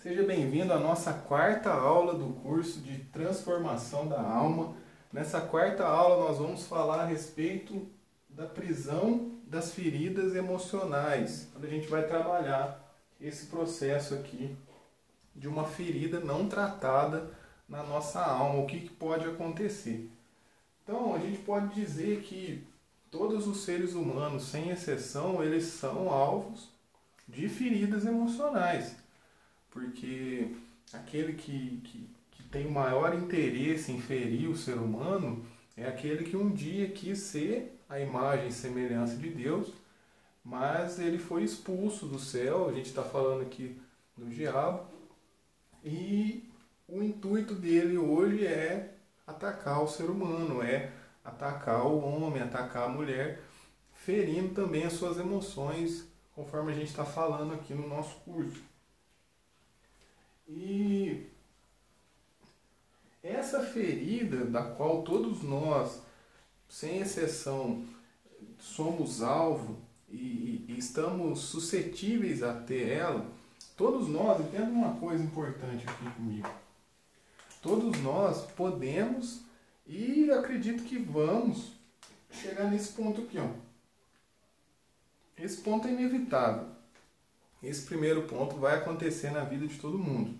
Seja bem-vindo à nossa quarta aula do curso de Transformação da Alma. Nessa quarta aula nós vamos falar a respeito da prisão das feridas emocionais, onde a gente vai trabalhar esse processo aqui de uma ferida não tratada na nossa alma, o que pode acontecer. Então, a gente pode dizer que todos os seres humanos, sem exceção, eles são alvos de feridas emocionais. Porque aquele que tem o maior interesse em ferir o ser humano é aquele que um dia quis ser a imagem e semelhança de Deus, mas ele foi expulso do céu. A gente está falando aqui do diabo, e o intuito dele hoje é atacar o ser humano, é atacar o homem, atacar a mulher, ferindo também as suas emoções, conforme a gente está falando aqui no nosso curso. E essa ferida da qual todos nós, sem exceção, somos alvo e estamos suscetíveis a ter ela, todos nós, entenda uma coisa importante aqui comigo, todos nós podemos e acredito que vamos chegar nesse ponto aqui, ó. Esse ponto é inevitável. Esse primeiro ponto vai acontecer na vida de todo mundo.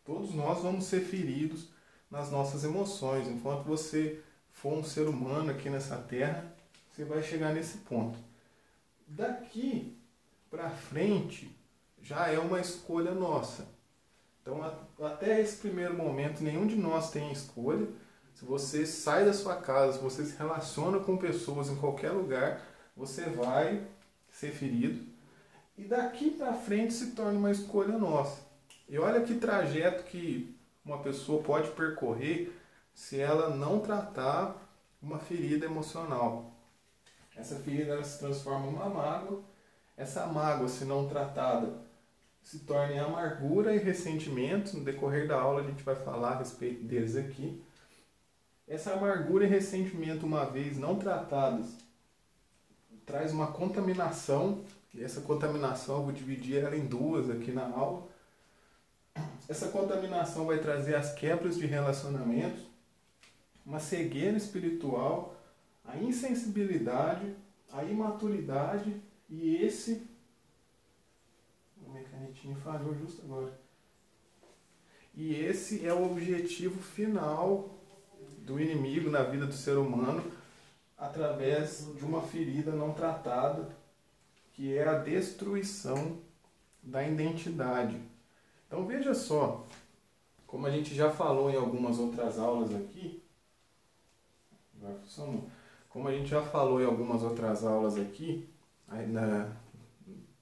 Todos nós vamos ser feridos nas nossas emoções. Enquanto você for um ser humano aqui nessa terra, você vai chegar nesse ponto. Daqui para frente já é uma escolha nossa. Então, até esse primeiro momento, nenhum de nós tem escolha. Se você sai da sua casa, se você se relaciona com pessoas em qualquer lugar, você vai ser ferido. E daqui para frente se torna uma escolha nossa. E olha que trajeto que uma pessoa pode percorrer se ela não tratar uma ferida emocional. Essa ferida ela se transforma em uma mágoa. Essa mágoa, se não tratada, se torna em amargura e ressentimento. No decorrer da aula a gente vai falar a respeito deles aqui. Essa amargura e ressentimento, uma vez não tratadas, traz uma contaminação. E essa contaminação eu vou dividir ela em duas aqui na aula. Essa contaminação vai trazer as quebras de relacionamentos, uma cegueira espiritual, a insensibilidade, a imaturidade e esse... Minha canetinha falhou justo agora. E esse é o objetivo final do inimigo na vida do ser humano, através de uma ferida não tratada, que é a destruição da identidade. Então veja só, como a gente já falou em algumas outras aulas aqui,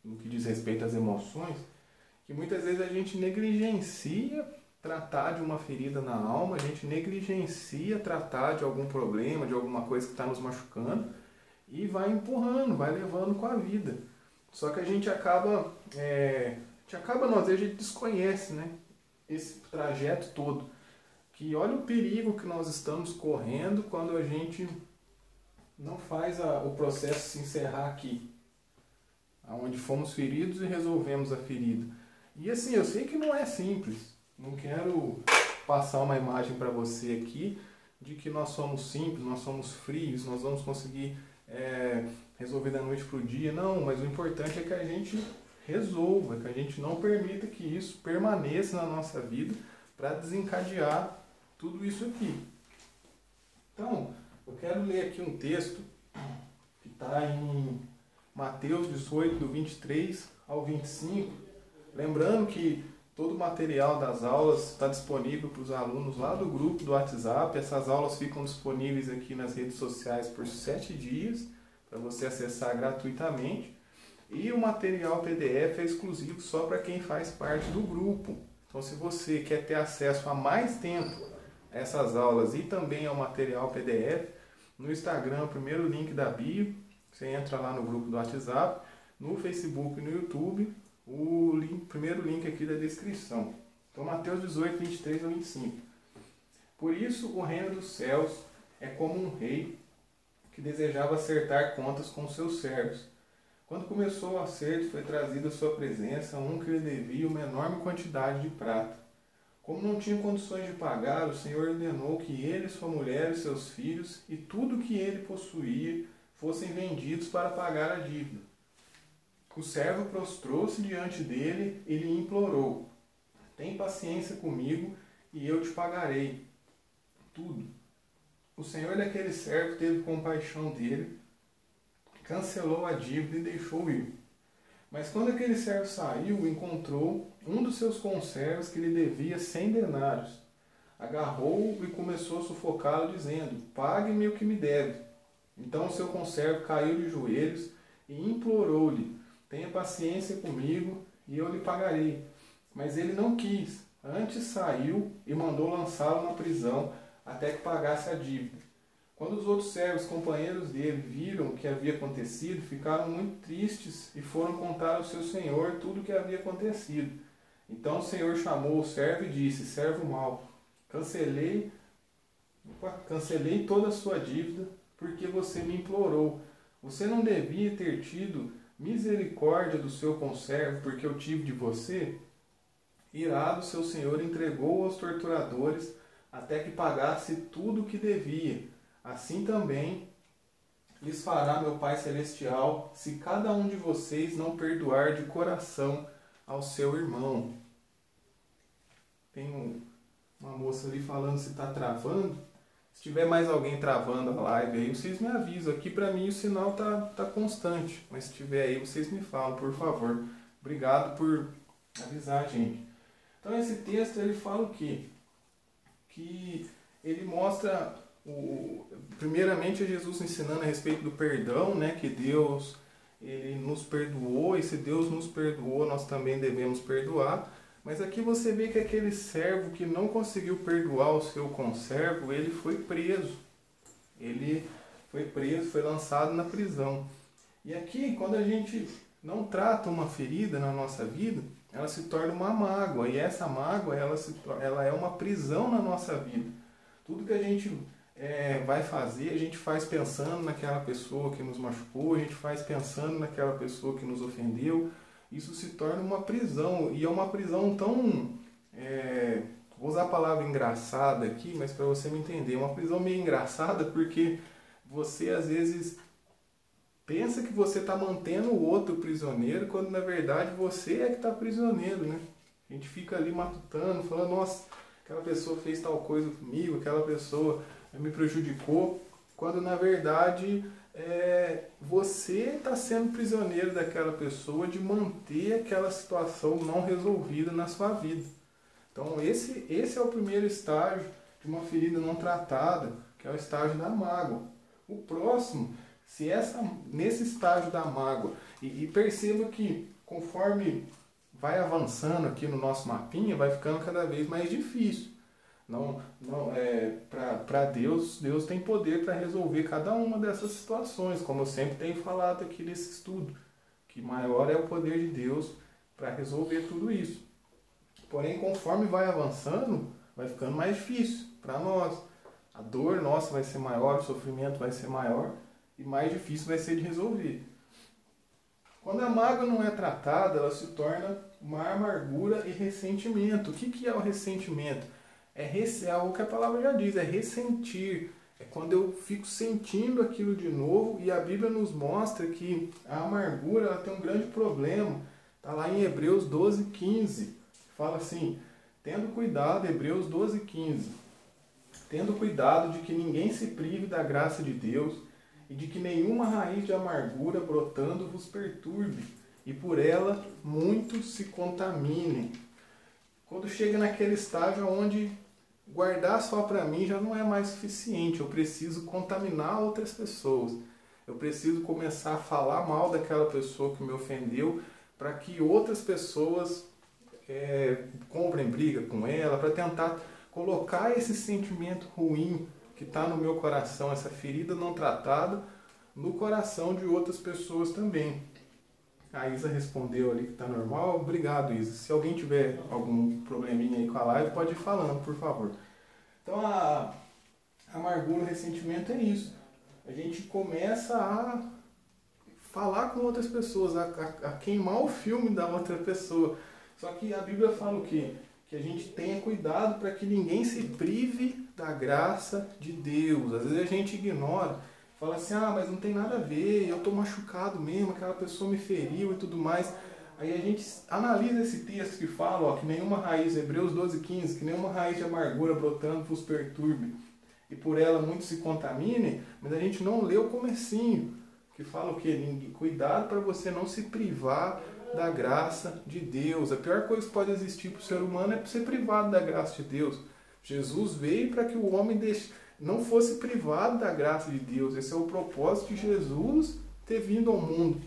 no que diz respeito às emoções, que muitas vezes a gente negligencia tratar de uma ferida na alma, a gente negligencia tratar de algum problema, de alguma coisa que está nos machucando, e vai empurrando, vai levando com a vida. Só que a gente acaba, às vezes a gente desconhece, né, esse trajeto todo. Que olha o perigo que nós estamos correndo quando a gente não faz o processo se encerrar aqui, onde fomos feridos e resolvemos a ferida. E assim, eu sei que não é simples. Não quero passar uma imagem para você aqui de que nós somos simples, nós somos frios, nós vamos conseguir resolver da noite para o dia. Não, mas o importante é que a gente resolva, que a gente não permita que isso permaneça na nossa vida para desencadear tudo isso aqui. Então, eu quero ler aqui um texto que está em Mateus 18, do 23 ao 25. Lembrando que todo o material das aulas está disponível para os alunos lá do grupo do WhatsApp. Essas aulas ficam disponíveis aqui nas redes sociais por 7 dias, para você acessar gratuitamente. E o material PDF é exclusivo só para quem faz parte do grupo. Então, se você quer ter acesso a mais tempo a essas aulas e também ao material PDF, no Instagram, o primeiro link da bio, você entra lá no grupo do WhatsApp, no Facebook e no YouTube, primeiro link aqui da descrição. Então, Mateus 18, 23 a 25. Por isso, o reino dos céus é como um rei que desejava acertar contas com seus servos. Quando começou o acerto, foi trazido à sua presença um que lhe devia uma enorme quantidade de prata. Como não tinha condições de pagar, o Senhor ordenou que ele, sua mulher e seus filhos e tudo que ele possuía fossem vendidos para pagar a dívida. O servo prostrou-se diante dele e lhe implorou: tem paciência comigo e eu te pagarei tudo. O Senhor daquele servo teve compaixão dele, cancelou a dívida e deixou ir. Mas quando aquele servo saiu, encontrou um dos seus conservos que lhe devia 100 denários. Agarrou-o e começou a sufocá-lo, dizendo: pague-me o que me deve. Então o seu conservo caiu de joelhos e implorou-lhe: tenha paciência comigo e eu lhe pagarei. Mas ele não quis. Antes saiu e mandou lançá-lo na prisão até que pagasse a dívida. Quando os outros servos, companheiros dele, viram o que havia acontecido, ficaram muito tristes e foram contar ao seu senhor tudo o que havia acontecido. Então o senhor chamou o servo e disse: servo mau, cancelei toda a sua dívida porque você me implorou. Você não devia ter tido misericórdia do seu conservo porque eu tive de você? Irado, seu senhor entregou-o aos torturadores até que pagasse tudo o que devia. Assim também lhes fará meu Pai Celestial, se cada um de vocês não perdoar de coração ao seu irmão. Tem uma moça ali falando se está travando. Se tiver mais alguém travando a live aí, vocês me avisam. Aqui para mim o sinal tá constante. Mas se tiver aí, vocês me falam, por favor. Obrigado por avisar a gente. Então esse texto ele fala o quê? Que ele mostra... primeiramente é Jesus ensinando a respeito do perdão, né, que Deus ele nos perdoou, e se Deus nos perdoou, nós também devemos perdoar. Mas aqui você vê que aquele servo que não conseguiu perdoar o seu conservo, ele foi preso. Ele foi preso, foi lançado na prisão. E aqui, quando a gente não trata uma ferida na nossa vida, ela se torna uma mágoa. E essa mágoa, ela é uma prisão na nossa vida. Tudo que a gente vai fazer, a gente faz pensando naquela pessoa que nos machucou, a gente faz pensando naquela pessoa que nos ofendeu. Isso se torna uma prisão, e é uma prisão tão, vou usar a palavra engraçada aqui, mas para você me entender, é uma prisão meio engraçada porque você às vezes pensa que você está mantendo o outro prisioneiro, quando na verdade você é que está prisioneiro, né? A gente fica ali matutando, falando: nossa, aquela pessoa fez tal coisa comigo, aquela pessoa me prejudicou, quando na verdade você está sendo prisioneiro daquela pessoa, de manter aquela situação não resolvida na sua vida. Então esse é o primeiro estágio de uma ferida não tratada, que é o estágio da mágoa. O próximo, nesse estágio da mágoa, e perceba que conforme vai avançando aqui no nosso mapinha, vai ficando cada vez mais difícil. Para Deus tem poder para resolver cada uma dessas situações, como eu sempre tenho falado aqui nesse estudo, que maior é o poder de Deus para resolver tudo isso. Porém, conforme vai avançando, vai ficando mais difícil para nós. A dor nossa vai ser maior, o sofrimento vai ser maior e mais difícil vai ser de resolver. Quando a mágoa não é tratada, ela se torna uma amargura e ressentimento. O que é o ressentimento? É o que a palavra já diz, é ressentir. É quando eu fico sentindo aquilo de novo, e a Bíblia nos mostra que a amargura ela tem um grande problema. Está lá em Hebreus 12:15. Fala assim: tendo cuidado, Hebreus 12:15. Tendo cuidado de que ninguém se prive da graça de Deus, e de que nenhuma raiz de amargura brotando vos perturbe, e por ela muitos se contaminem. Quando chega naquele estágio onde guardar só para mim já não é mais suficiente, eu preciso contaminar outras pessoas. Eu preciso começar a falar mal daquela pessoa que me ofendeu, para que outras pessoas comprem briga com ela, para tentar colocar esse sentimento ruim que está no meu coração, essa ferida não tratada, no coração de outras pessoas também. A Isa respondeu ali que está normal. Obrigado, Isa. Se alguém tiver algum probleminha aí com a live, pode ir falando, por favor. Então, a amargura, o ressentimento é isso. A gente começa a falar com outras pessoas, a queimar o filme da outra pessoa. Só que a Bíblia fala o quê? Que a gente tenha cuidado para que ninguém se prive da graça de Deus. Às vezes a gente ignora, fala assim, mas não tem nada a ver, eu estou machucado mesmo, aquela pessoa me feriu e tudo mais. Aí a gente analisa esse texto que fala, que nenhuma raiz, Hebreus 12:15, que nenhuma raiz de amargura brotando vos perturbe, e por ela muitos se contaminem, mas a gente não lê o comecinho, que fala o quê? Cuidado para você não se privar da graça de Deus. A pior coisa que pode existir para o ser humano é ser privado da graça de Deus. Jesus veio para que o homem não fosse privado da graça de Deus. Esse é o propósito de Jesus ter vindo ao mundo,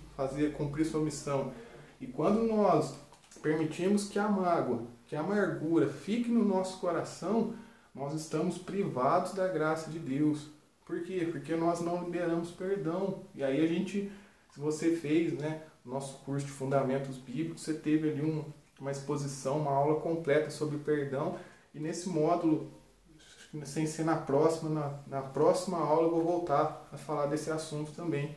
cumprir sua missão. E quando nós permitimos que a mágoa, que a amargura fique no nosso coração, nós estamos privados da graça de Deus. Por quê? Porque nós não liberamos perdão. E aí a gente, se você fez, nosso curso de Fundamentos Bíblicos, você teve ali uma exposição, uma aula completa sobre perdão. E nesse módulo, sem ser na próxima aula eu vou voltar a falar desse assunto também.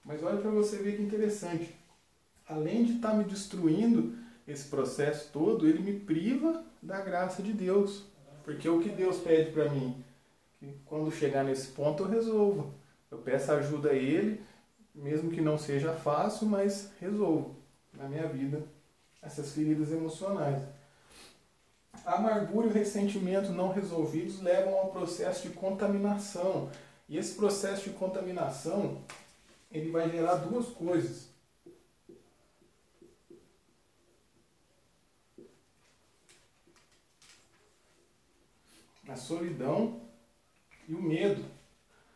Mas olha para você ver que interessante. Além de estar me destruindo esse processo todo, ele me priva da graça de Deus. Porque o que Deus pede para mim? Que quando chegar nesse ponto eu resolvo. Eu peço ajuda a Ele, mesmo que não seja fácil, mas resolvo na minha vida essas feridas emocionais. A amargura e o ressentimento não resolvidos levam ao processo de contaminação. E esse processo de contaminação, ele vai gerar duas coisas. A solidão e o medo.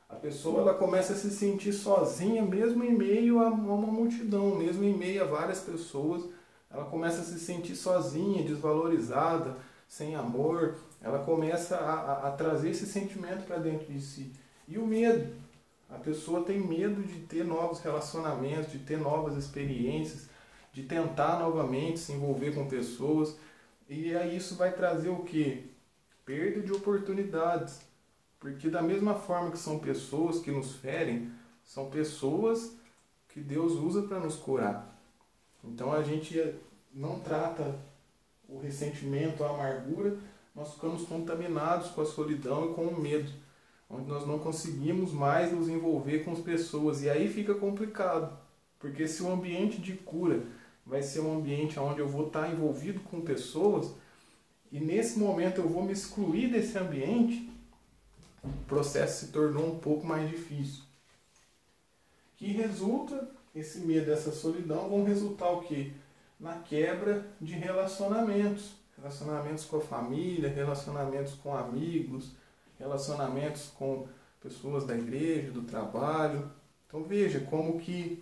A pessoa ela começa a se sentir sozinha, mesmo em meio a uma multidão, mesmo em meio a várias pessoas. Ela começa a se sentir sozinha, desvalorizada, sem amor. Ela começa a trazer esse sentimento para dentro de si. E o medo. A pessoa tem medo de ter novos relacionamentos, de ter novas experiências, de tentar novamente se envolver com pessoas. E aí isso vai trazer o quê? Perda de oportunidades. Porque da mesma forma que são pessoas que nos ferem, são pessoas que Deus usa para nos curar. Então a gente não trata o ressentimento, a amargura, nós ficamos contaminados com a solidão e com o medo, onde nós não conseguimos mais nos envolver com as pessoas. E aí fica complicado, porque se o ambiente de cura vai ser um ambiente onde eu vou estar envolvido com pessoas, e nesse momento eu vou me excluir desse ambiente, o processo se tornou um pouco mais difícil. Que resulta, esse medo, essa solidão, vão resultar o quê? Na quebra de relacionamentos. Relacionamentos com a família, relacionamentos com amigos, relacionamentos com pessoas da igreja, do trabalho. Então veja como que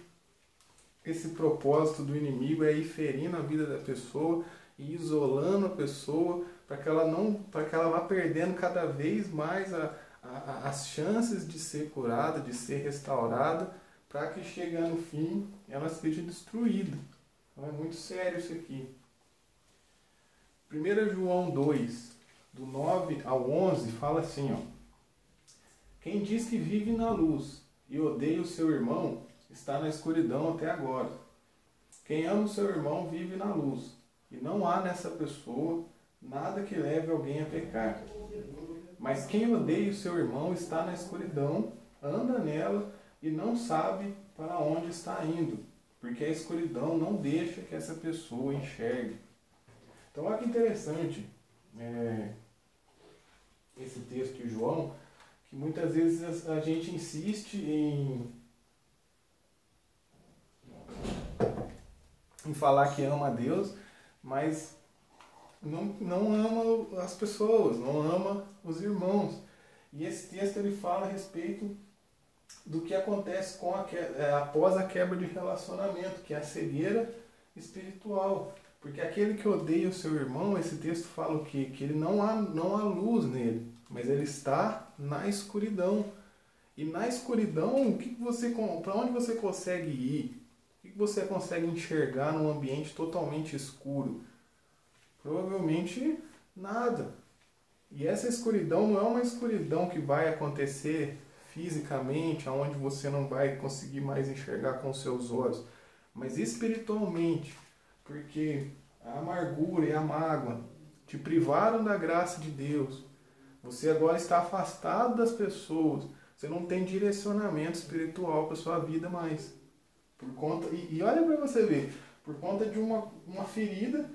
esse propósito do inimigo é ir ferindo a vida da pessoa e isolando a pessoa para que ela vá perdendo cada vez mais as chances de ser curada, de ser restaurada, para que chegando no fim ela seja destruída. Então é muito sério isso aqui. 1 João 2, do 9 ao 11, fala assim, quem diz que vive na luz e odeia o seu irmão, está na escuridão até agora. Quem ama o seu irmão vive na luz, e não há nessa pessoa nada que leve alguém a pecar. Mas quem odeia o seu irmão está na escuridão, anda nela e não sabe para onde está indo, porque a escuridão não deixa que essa pessoa enxergue. Então olha que interessante esse texto de João, que muitas vezes a gente insiste em falar que ama a Deus, mas não ama as pessoas, não ama os irmãos. E esse texto ele fala a respeito do que acontece após a quebra de relacionamento, que é a cegueira espiritual. Porque aquele que odeia o seu irmão, esse texto fala o quê? Que ele não há luz nele, mas ele está na escuridão. E na escuridão, para onde você consegue ir? O que você consegue enxergar num ambiente totalmente escuro? Provavelmente nada. E essa escuridão não é uma escuridão que vai acontecer fisicamente, aonde você não vai conseguir mais enxergar com os seus olhos, mas espiritualmente, porque a amargura e a mágoa te privaram da graça de Deus. Você agora está afastado das pessoas. Você não tem direcionamento espiritual para a sua vida mais. Por conta, e olha para você ver, por conta de uma ferida,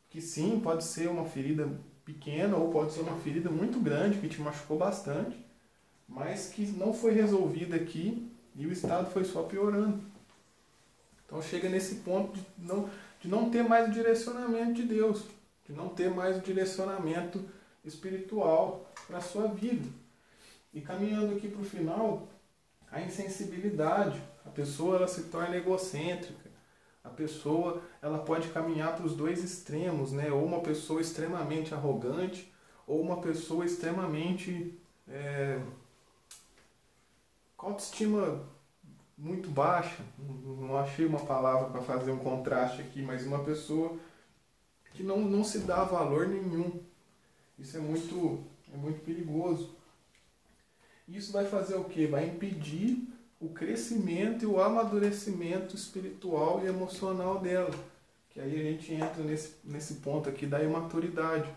que sim, pode ser uma ferida pequena ou pode ser uma ferida muito grande, que te machucou bastante, mas que não foi resolvida aqui e o estado foi só piorando. Então chega nesse ponto de não ter mais o direcionamento de Deus, de não ter mais o direcionamento espiritual para a sua vida. E caminhando aqui para o final, a insensibilidade. A pessoa ela se torna egocêntrica. A pessoa ela pode caminhar para os dois extremos, né? Ou uma pessoa extremamente arrogante, ou uma pessoa extremamente com autoestima muito baixa. Não achei uma palavra para fazer um contraste aqui, mas uma pessoa que não se dá valor nenhum. Isso é muito perigoso. Isso vai fazer o quê? Vai impedir o crescimento e o amadurecimento espiritual e emocional dela. Que aí a gente entra nesse ponto aqui da imaturidade.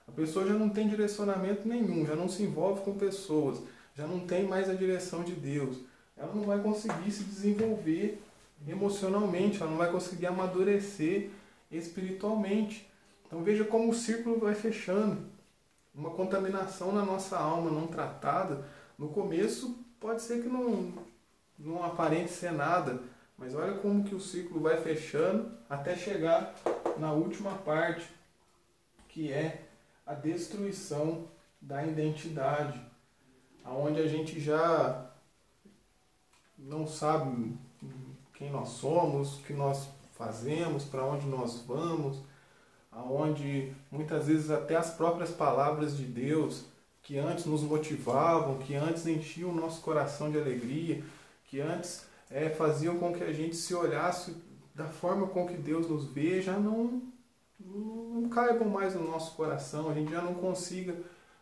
A pessoa já não tem direcionamento nenhum, já não se envolve com pessoas, já não tem mais a direção de Deus. Ela não vai conseguir se desenvolver emocionalmente, ela não vai conseguir amadurecer espiritualmente. Então veja como o círculo vai fechando. Uma contaminação na nossa alma não tratada, no começo pode ser que não aparente ser nada, mas olha como que o ciclo vai fechando até chegar na última parte, que é a destruição da identidade, aonde a gente já não sabe quem nós somos, o que nós fazemos, para onde nós vamos, aonde muitas vezes até as próprias palavras de Deus, que antes nos motivavam, que antes enchiam o nosso coração de alegria, que antes faziam com que a gente se olhasse da forma com que Deus nos vê, já não caibam mais no nosso coração, a gente já não consiga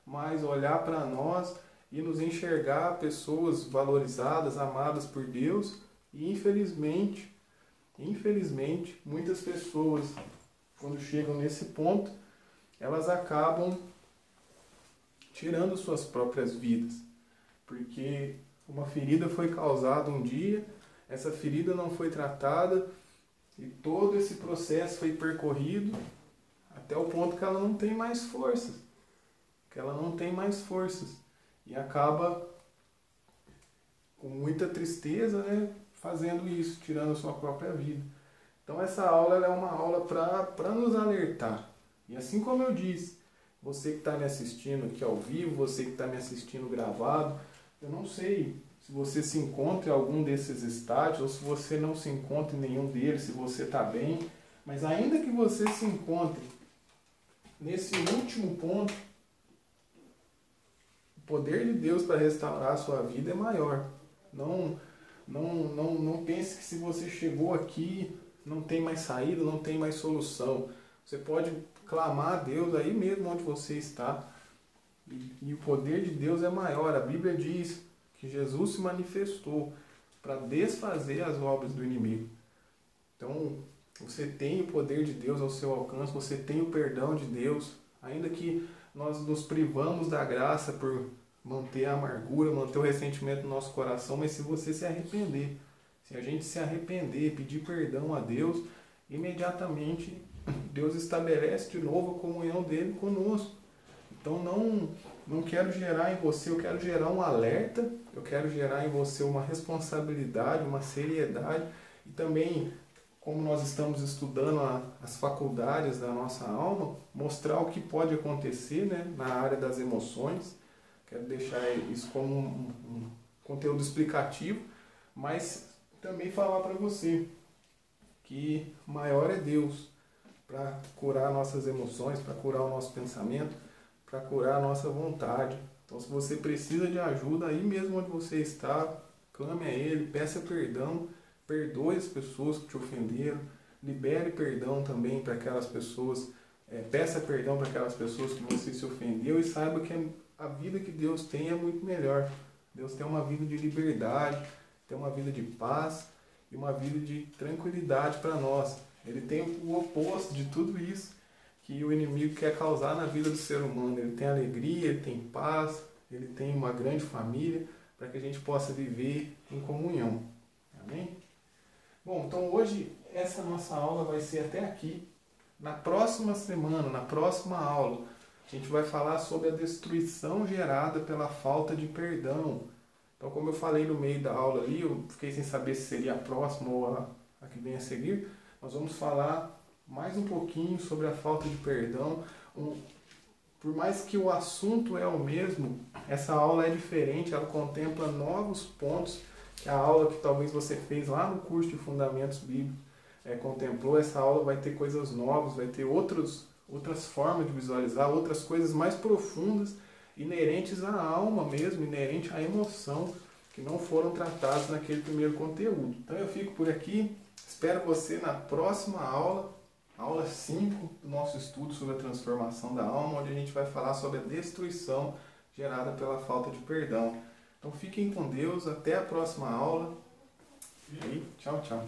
mais olhar para nós e nos enxergar pessoas valorizadas, amadas por Deus. E infelizmente, muitas pessoas, quando chegam nesse ponto, elas acabam tirando suas próprias vidas, porque uma ferida foi causada um dia, essa ferida não foi tratada e todo esse processo foi percorrido até o ponto que ela não tem mais forças, e acaba com muita tristeza, né, fazendo isso, tirando a sua própria vida. Então essa aula ela é uma aula para nos alertar. E assim como eu disse, você que está me assistindo aqui ao vivo, você que está me assistindo gravado, eu não sei se você se encontra em algum desses estágios ou se você não se encontra em nenhum deles, se você está bem, mas ainda que você se encontre nesse último ponto, o poder de Deus para restaurar a sua vida é maior. Não pense que se você chegou aqui, não tem mais saída, não tem mais solução. Você pode clamar a Deus aí mesmo onde você está. E o poder de Deus é maior. A Bíblia diz que Jesus se manifestou para desfazer as obras do inimigo. Então, você tem o poder de Deus ao seu alcance, você tem o perdão de Deus, ainda que nós nos privamos da graça por manter a amargura, manter o ressentimento no nosso coração, mas se você se arrepender, se a gente se arrepender, pedir perdão a Deus, imediatamente Deus estabelece de novo a comunhão dele conosco. Então não quero gerar em você, eu quero gerar um alerta, eu quero gerar em você uma responsabilidade, uma seriedade, e também, como nós estamos estudando as faculdades da nossa alma, mostrar o que pode acontecer, né, na área das emoções. Quero deixar isso como um conteúdo explicativo, mas também falar para você que maior é Deus para curar nossas emoções, para curar o nosso pensamento, para curar a nossa vontade. Então, se você precisa de ajuda, aí mesmo onde você está, clame a Ele, peça perdão, perdoe as pessoas que te ofenderam, libere perdão também para aquelas pessoas, peça perdão para aquelas pessoas que você se ofendeu e saiba que a vida que Deus tem é muito melhor. Deus tem uma vida de liberdade, tem uma vida de paz e uma vida de tranquilidade para nós. Ele tem o oposto de tudo isso que o inimigo quer causar na vida do ser humano. Ele tem alegria, ele tem paz, ele tem uma grande família para que a gente possa viver em comunhão. Amém? Bom, então hoje essa nossa aula vai ser até aqui. Na próxima semana, na próxima aula, a gente vai falar sobre a destruição gerada pela falta de perdão. Então, como eu falei no meio da aula ali, eu fiquei sem saber se seria a próxima ou a que vem a seguir. Nós vamos falar mais um pouquinho sobre a falta de perdão. Por mais que o assunto é o mesmo, essa aula é diferente, ela contempla novos pontos que a aula que talvez você fez lá no curso de Fundamentos Bíblicos contemplou. Essa aula vai ter coisas novas, vai ter outras formas de visualizar, outras coisas mais profundas, inerentes à alma mesmo, inerente à emoção, que não foram tratadas naquele primeiro conteúdo. Então eu fico por aqui, espero você na próxima aula, aula 5 do nosso estudo sobre a transformação da alma, onde a gente vai falar sobre a destruição gerada pela falta de perdão. Então fiquem com Deus, até a próxima aula e tchau, tchau.